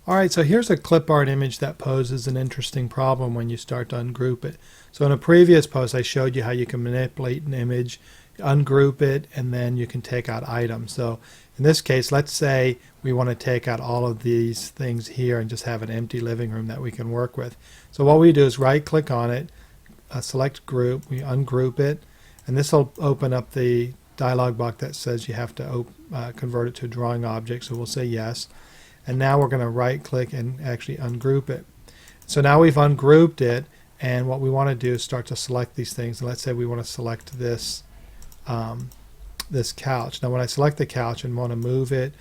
Alright, so here's a clip art image that poses an interesting problem when you start to ungroup it. So in a previous post I showed you how you can manipulate an image, ungroup it, and then you can take out items. So in this case, let's say we want to take out all of these things here and just have an empty living room that we can work with. So what we do is right click on it, select group, we ungroup it, and this will open up the dialog box that says you have to convert it to a drawing object, so we'll say yes. And now we're going to right click and actually ungroup it. So now we've ungrouped it, and what we want to do is start to select these things. And let's say we want to select this this couch. Now when I select the couch and want to move it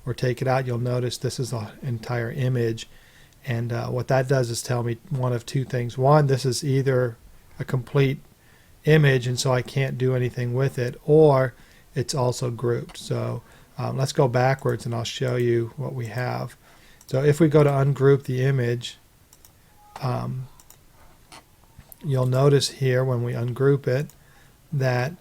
or take it out, you'll notice this is an entire image, and what that does is tell me one of two things. One, this is either a complete image and so I can't do anything with it, or it's also grouped. So let's go backwards and I'll show you what we have. So if we go to ungroup the image, you'll notice here when we ungroup it that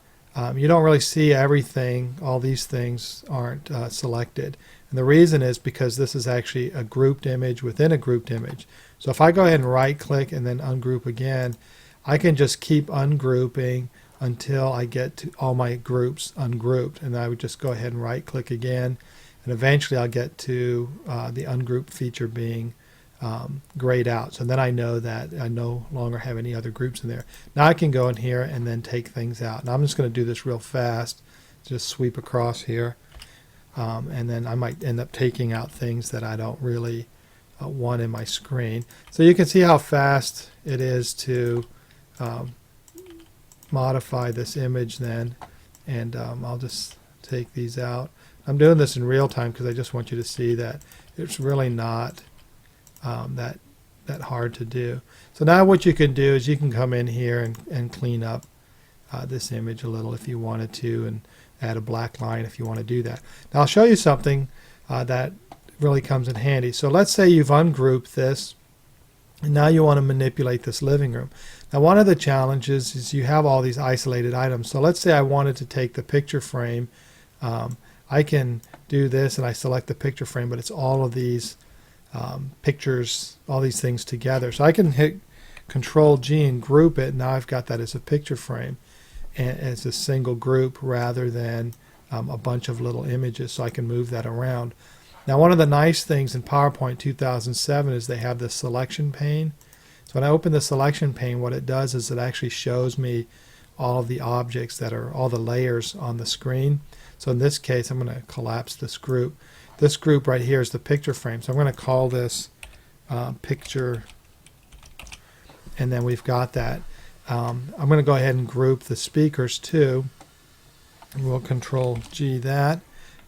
you don't really see everything. All these things aren't selected. And the reason is because this is actually a grouped image within a grouped image. So if I go ahead and right click and then ungroup again, I can just keep ungrouping until I get to all my groups ungrouped, and I would just go ahead and right click again, and eventually I'll get to the ungroup feature being grayed out. So then I know that I no longer have any other groups in there. Now I can go in here and then take things out. Now I'm just going to do this real fast, just sweep across here, and then I might end up taking out things that I don't really want in my screen. So you can see how fast it is to modify this image then, and I'll just take these out. I'm doing this in real time because I just want you to see that it's really not that hard to do. So now what you can do is you can come in here and clean up this image a little if you wanted to, and add a black line if you want to do that. Now I'll show you something that really comes in handy. So let's say you've ungrouped this, and now you want to manipulate this living room. Now one of the challenges is you have all these isolated items. So let's say I wanted to take the picture frame. I can do this and I select the picture frame, but it's all of these pictures, all these things together. So I can hit Control G and group it. Now I've got that as a picture frame and as a single group rather than a bunch of little images, so I can move that around. Now one of the nice things in PowerPoint 2007 is they have this selection pane. So when I open the selection pane, what it does is it actually shows me all of the objects that are, all the layers on the screen. So in this case I'm going to collapse this group. This group right here is the picture frame. So I'm going to call this picture, and then we've got that. I'm going to go ahead and group the speakers too. We'll Control G that.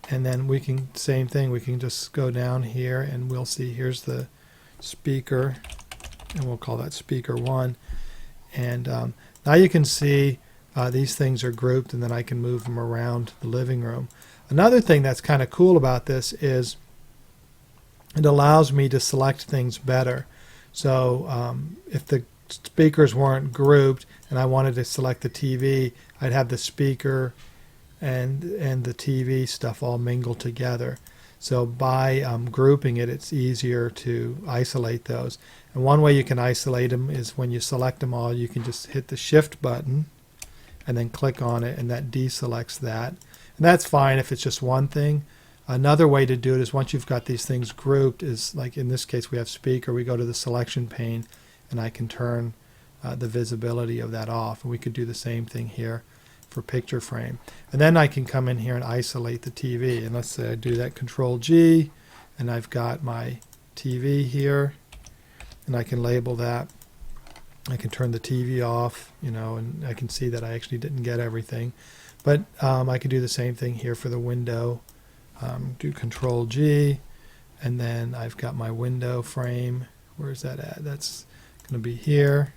And then we can, same thing, we can just go down here and we'll see here's the speaker, and we'll call that speaker 1. And now you can see these things are grouped, and then I can move them around the living room. Another thing that's kind of cool about this is it allows me to select things better. So if the speakers weren't grouped and I wanted to select the TV, I'd have the speaker and the TV stuff all mingled together. So by grouping it, it's easier to isolate those. And one way you can isolate them is when you select them all, you can just hit the Shift button and then click on it, and that deselects that. And that's fine if it's just one thing. Another way to do it is once you've got these things grouped is, like in this case we have speaker, we go to the selection pane and I can turn the visibility of that off. And we could do the same thing here for picture frame. And then I can come in here and isolate the TV. And let's say I do that, Control G, and I've got my TV here, and I can label that. I can turn the TV off, you know, and I can see that I actually didn't get everything. But I can do the same thing here for the window. Do Control G, and then I've got my window frame. Where's that at? That's going to be here.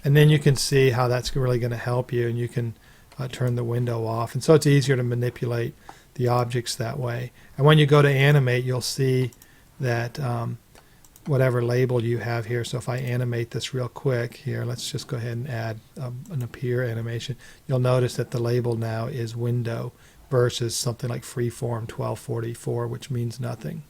And then you can see how that's really going to help you, and you can turn the window off. And so it's easier to manipulate the objects that way. And when you go to animate, you'll see that whatever label you have here. So if I animate this real quick here, let's just go ahead and add an appear animation. You'll notice that the label now is window versus something like freeform 1244, which means nothing.